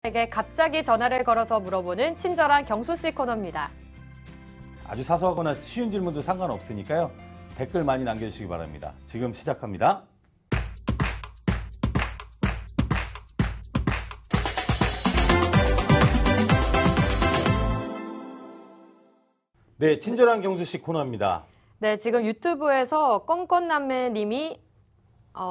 에게 갑자기 전화를 걸어서 물어보는 친절한 경수 씨 코너입니다. 아주 사소하거나 쉬운 질문도 상관없으니까요. 댓글 많이 남겨주시기 바랍니다. 지금 시작합니다. 네, 친절한 경수 씨 코너입니다. 네, 지금 유튜브에서 껌껌남매님이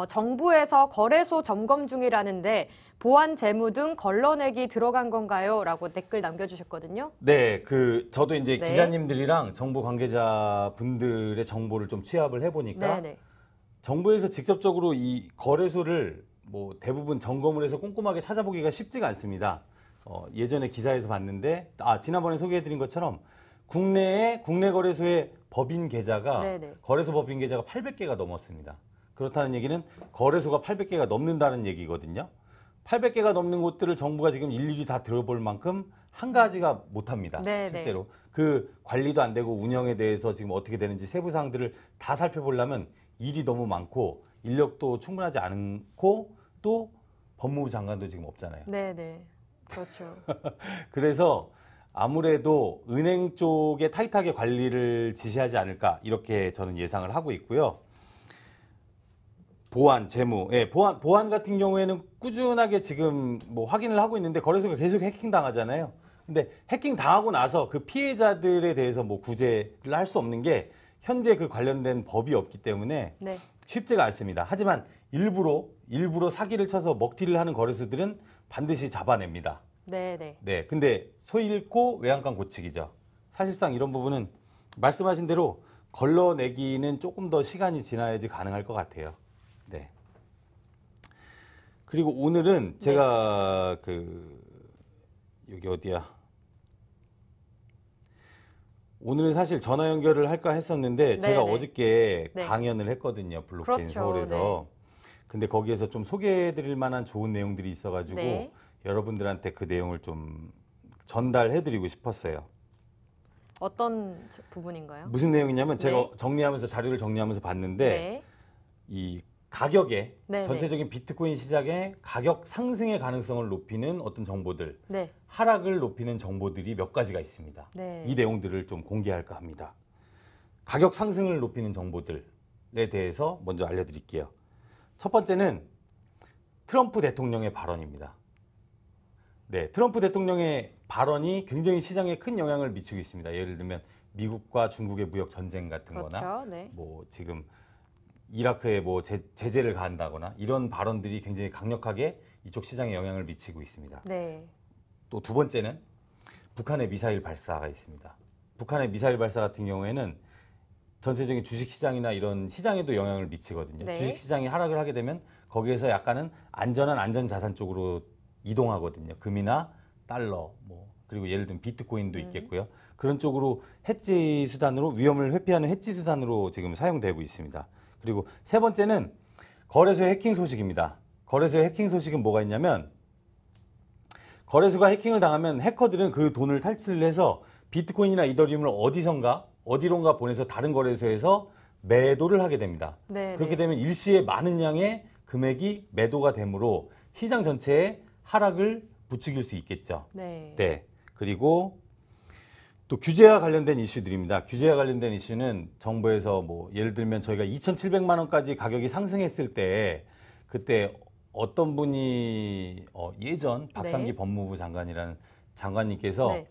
정부에서 거래소 점검 중이라는데 보안 재무 등 걸러내기 들어간 건가요? 라고 댓글 남겨주셨거든요. 네, 저도 이제 네. 기자님들이랑 정부 관계자분들의 정보를 좀 취합을 해보니까 네네. 정부에서 직접적으로 이 거래소를 뭐 대부분 점검을 해서 꼼꼼하게 찾아보기가 쉽지가 않습니다. 예전에 기사에서 봤는데, 지난번에 소개해드린 것처럼 국내 거래소의 법인 계좌가, 네네. 거래소 법인 계좌가 800개가 넘었습니다. 그렇다는 얘기는 거래소가 800개가 넘는다는 얘기거든요. 800개가 넘는 곳들을 정부가 지금 일일이 다 들어볼 만큼 한가지가 못합니다. 네네. 실제로. 그 관리도 안 되고 운영에 대해서 지금 어떻게 되는지 세부 사항들을 다 살펴보려면 일이 너무 많고 인력도 충분하지 않고 또 법무부 장관도 지금 없잖아요. 네네. 그렇죠. 그래서 아무래도 은행 쪽에 타이트하게 관리를 지시하지 않을까 이렇게 저는 예상을 하고 있고요. 보안, 재무, 보안 같은 경우에는 꾸준하게 지금 뭐 확인을 하고 있는데 거래소가 계속 해킹 당하잖아요. 근데 해킹 당하고 나서 그 피해자들에 대해서 뭐 구제를 할 수 없는 게 현재 그 관련된 법이 없기 때문에 네. 쉽지가 않습니다. 하지만 일부러 사기를 쳐서 먹튀를 하는 거래소들은 반드시 잡아냅니다. 네네. 네, 근데 소 잃고 외양간 고치기죠. 사실상 이런 부분은 말씀하신 대로 걸러내기는 조금 더 시간이 지나야지 가능할 것 같아요. 네. 그리고 오늘은 제가 여기 어디야? 오늘은 사실 전화 연결을 할까 했었는데 제가 어저께 강연을 했거든요. 블록체인 그렇죠. 서울에서. 근데 거기에서 좀 소개해드릴 만한 좋은 내용들이 있어가지고 여러분들한테 그 내용을 좀 전달해드리고 싶었어요. 어떤 부분인가요? 무슨 내용이냐면 제가 자료를 정리하면서 봤는데 이 가격에 전체적인 비트코인 시장의 가격 상승의 가능성을 높이는 어떤 정보들, 하락을 높이는 정보들이 몇 가지가 있습니다. 이 내용들을 좀 공개할까 합니다. 가격 상승을 높이는 정보들에 대해서 먼저 알려드릴게요. 첫 번째는 트럼프 대통령의 발언입니다. 네, 트럼프 대통령의 발언이 굉장히 시장에 큰 영향을 미치고 있습니다. 예를 들면 미국과 중국의 무역 전쟁 같은 거나 뭐 지금 이라크에 뭐 제재를 가한다거나 이런 발언들이 굉장히 강력하게 이쪽 시장에 영향을 미치고 있습니다. 또 두 번째는 북한의 미사일 발사가 있습니다. 북한의 미사일 발사 같은 경우에는 전체적인 주식시장이나 이런 시장에도 영향을 미치거든요. 주식시장이 하락을 하게 되면 거기에서 약간은 안전한 안전자산 쪽으로 이동하거든요. 금이나 달러, 그리고 예를 들면 비트코인도 있겠고요. 그런 쪽으로 해지 수단으로 위험을 회피하는 해지 수단으로 지금 사용되고 있습니다. 그리고 세 번째는 거래소의 해킹 소식입니다. 거래소의 해킹 소식은 뭐가 있냐면 거래소가 해킹을 당하면 해커들은 그 돈을 탈취를 해서 비트코인이나 이더리움을 어디론가 보내서 다른 거래소에서 매도를 하게 됩니다. 그렇게 되면 일시에 많은 양의 금액이 매도가 되므로 시장 전체에 하락을 부추길 수 있겠죠. 그리고 또 규제와 관련된 이슈들입니다. 규제와 관련된 이슈는 정부에서 뭐 예를 들면 저희가 2,700만 원까지 가격이 상승했을 때 그때 어떤 분이 예전 박상기 법무부 장관이라는 장관님께서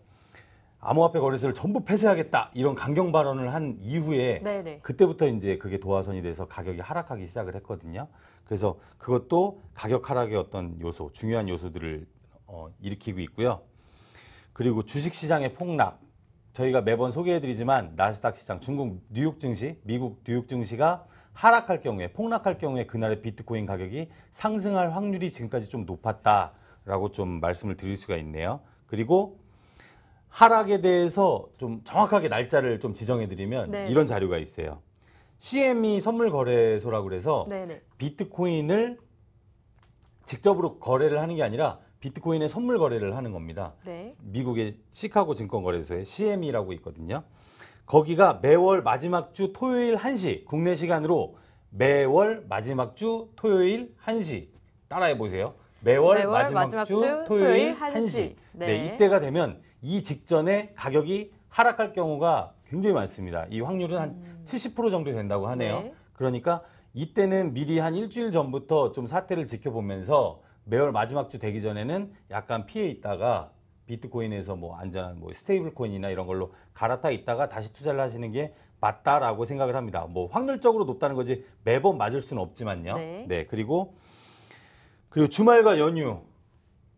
암호화폐 거래소를 전부 폐쇄하겠다 이런 강경 발언을 한 이후에 그때부터 이제 그게 도화선이 돼서 가격이 하락하기 시작을 했거든요. 그래서 그것도 가격 하락의 어떤 요소, 중요한 요소들을 일으키고 있고요. 그리고 주식시장의 폭락. 저희가 매번 소개해드리지만 나스닥 시장, 중국 뉴욕 증시, 미국 뉴욕 증시가 하락할 경우에, 폭락할 경우에 그날의 비트코인 가격이 상승할 확률이 지금까지 좀 높았다라고 좀 말씀을 드릴 수가 있네요. 그리고 하락에 대해서 좀 정확하게 날짜를 좀 지정해드리면 이런 자료가 있어요. CME 선물거래소라고 그래서 비트코인을 직접으로 거래를 하는 게 아니라 비트코인의 선물 거래를 하는 겁니다. 미국의 시카고 증권거래소에 CME라고 있거든요. 거기가 매월 마지막 주 토요일 1시 국내 시간으로 매월 마지막 주 토요일 1시 따라해 보세요. 매월 마지막 주 토요일 1시. 네, 이때가 되면 이 직전에 가격이 하락할 경우가 굉장히 많습니다. 이 확률은 한 70% 정도 된다고 하네요. 네. 그러니까 이때는 미리 한 일주일 전부터 좀 사태를 지켜보면서 매월 마지막 주 되기 전에는 약간 피해 있다가 비트코인에서 뭐 안전한 뭐 스테이블 코인이나 이런 걸로 갈아타 있다가 다시 투자를 하시는 게 맞다라고 생각을 합니다. 뭐 확률적으로 높다는 거지 매번 맞을 수는 없지만요. 네. 그리고 주말과 연휴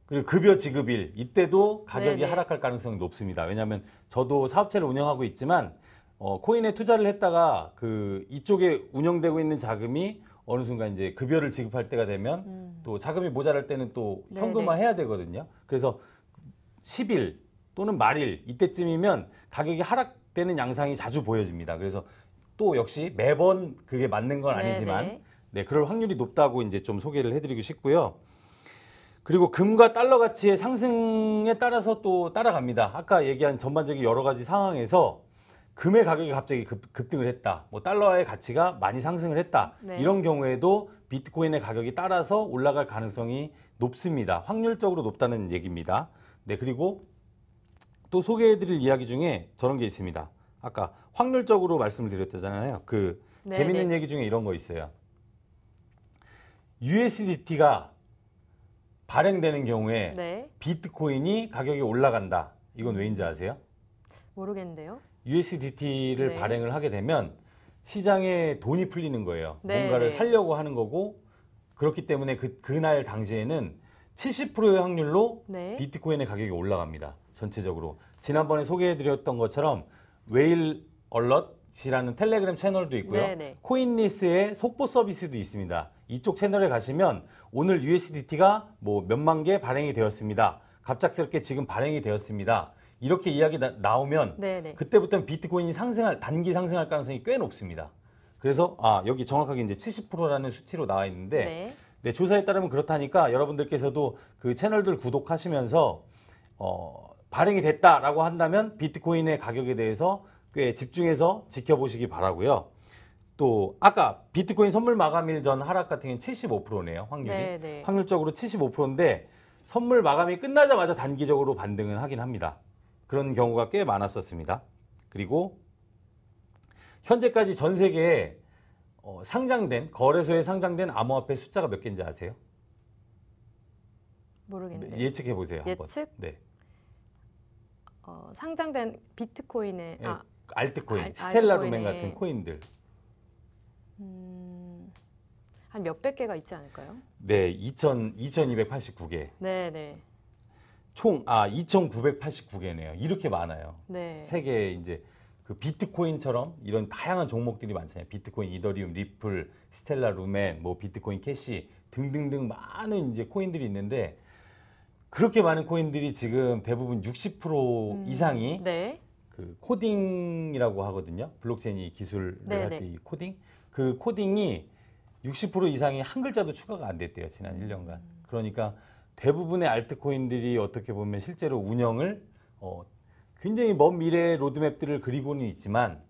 그리고 급여 지급일 이때도 가격이 하락할 가능성이 높습니다. 왜냐하면 저도 사업체를 운영하고 있지만 코인에 투자를 했다가 이쪽에 운영되고 있는 자금이 어느 순간 이제 급여를 지급할 때가 되면 또 자금이 모자랄 때는 또 현금화해야 되거든요. 그래서 10일 또는 말일 이때쯤이면 가격이 하락되는 양상이 자주 보여집니다. 그래서 또 역시 매번 그게 맞는 건 아니지만 네, 그럴 확률이 높다고 이제 좀 소개를 해드리고 싶고요. 그리고 금과 달러 가치의 상승에 따라서 또 따라갑니다. 아까 얘기한 전반적인 여러 가지 상황에서 금의 가격이 갑자기 급등을 했다. 뭐 달러의 가치가 많이 상승을 했다. 이런 경우에도 비트코인의 가격이 따라서 올라갈 가능성이 높습니다. 확률적으로 높다는 얘기입니다. 네, 그리고 또 소개해드릴 이야기 중에 저런 게 있습니다. 아까 확률적으로 말씀을 드렸잖아요. 재밌는 얘기 중에 이런 거 있어요. USDT가 발행되는 경우에 비트코인이 가격이 올라간다. 이건 왜인지 아세요? 모르겠는데요. USDT를 발행을 하게 되면 시장에 돈이 풀리는 거예요. 뭔가를 살려고 하는 거고 그렇기 때문에 그날 당시에는 70%의 확률로 비트코인의 가격이 올라갑니다. 전체적으로. 지난번에 소개해드렸던 것처럼 웨일 얼럿이라는 텔레그램 채널도 있고요. 코인리스의 속보 서비스도 있습니다. 이쪽 채널에 가시면 오늘 USDT가 뭐 몇만 개 발행이 되었습니다. 갑작스럽게 지금 발행이 되었습니다. 이렇게 이야기 나오면 그때부터는 비트코인이 단기 상승할 가능성이 꽤 높습니다. 그래서 여기 정확하게 이제 70%라는 수치로 나와 있는데 조사에 따르면 그렇다니까 여러분들께서도 그 채널들 구독하시면서 발행이 됐다라고 한다면 비트코인의 가격에 대해서 꽤 집중해서 지켜보시기 바라고요. 또 아까 비트코인 선물 마감일 전 하락 같은 경우는 75%네요. 확률이. 확률적으로 75%인데 선물 마감이 끝나자마자 단기적으로 반등은 하긴 합니다. 그런 경우가 꽤 많았었습니다. 그리고 현재까지 전 세계에 거래소에 상장된 암호화폐 숫자가 몇 개인지 아세요? 모르겠는데. 예측해 보세요. 예측? 네. 상장된 비트코인의 알트코인, 스텔라 루멘 같은 코인들. 한 몇백 개가 있지 않을까요? 네, 2,289개. 네. 총 2,989개네요. 이렇게 많아요. 세계 이제 그 비트코인처럼 이런 다양한 종목들이 많잖아요. 비트코인, 이더리움, 리플, 스텔라 루멘, 뭐 비트코인 캐시 등등등 많은 이제 코인들이 있는데 그렇게 많은 코인들이 지금 대부분 60% 이상이 그 코딩이라고 하거든요. 블록체인 기술을 할 때 이 코딩. 그 코딩이 60% 이상이 한 글자도 추가가 안 됐대요. 지난 1년간. 그러니까 대부분의 알트코인들이 어떻게 보면 실제로 운영을 굉장히 먼 미래의 로드맵들을 그리고는 있지만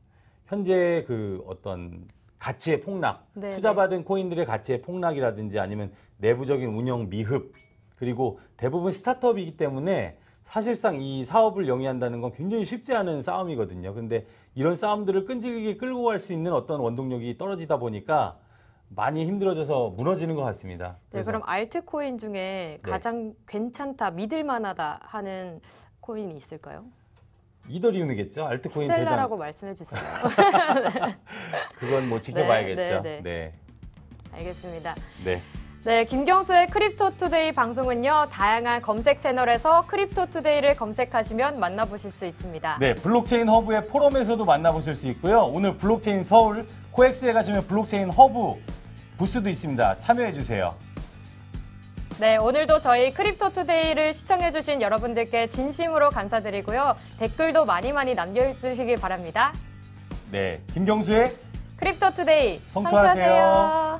현재 그 어떤 가치의 폭락, 투자받은 코인들의 가치의 폭락이라든지 아니면 내부적인 운영 미흡 그리고 대부분 스타트업이기 때문에 사실상 이 사업을 영위한다는 건 굉장히 쉽지 않은 싸움이거든요. 그런데 이런 싸움들을 끈질기게 끌고 갈 수 있는 어떤 원동력이 떨어지다 보니까 많이 힘들어져서 무너지는 것 같습니다. 그럼 알트코인 중에 가장 괜찮다, 믿을만하다 하는 코인이 있을까요? 이더리움이겠죠. 알트코인 스텔라라고 말씀해 주세요. 그건 뭐 지켜봐야겠죠. 네. 알겠습니다. 네, 김경수의 크립토투데이 방송은요. 다양한 검색 채널에서 크립토투데이를 검색하시면 만나보실 수 있습니다. 네, 블록체인 허브의 포럼에서도 만나보실 수 있고요. 오늘 블록체인 서울 코엑스에 가시면 블록체인 허브 부스도 있습니다. 참여해주세요. 네, 오늘도 저희 크립토투데이를 시청해주신 여러분들께 진심으로 감사드리고요. 댓글도 많이 남겨주시기 바랍니다. 네, 김경수의 크립토투데이 성투하세요.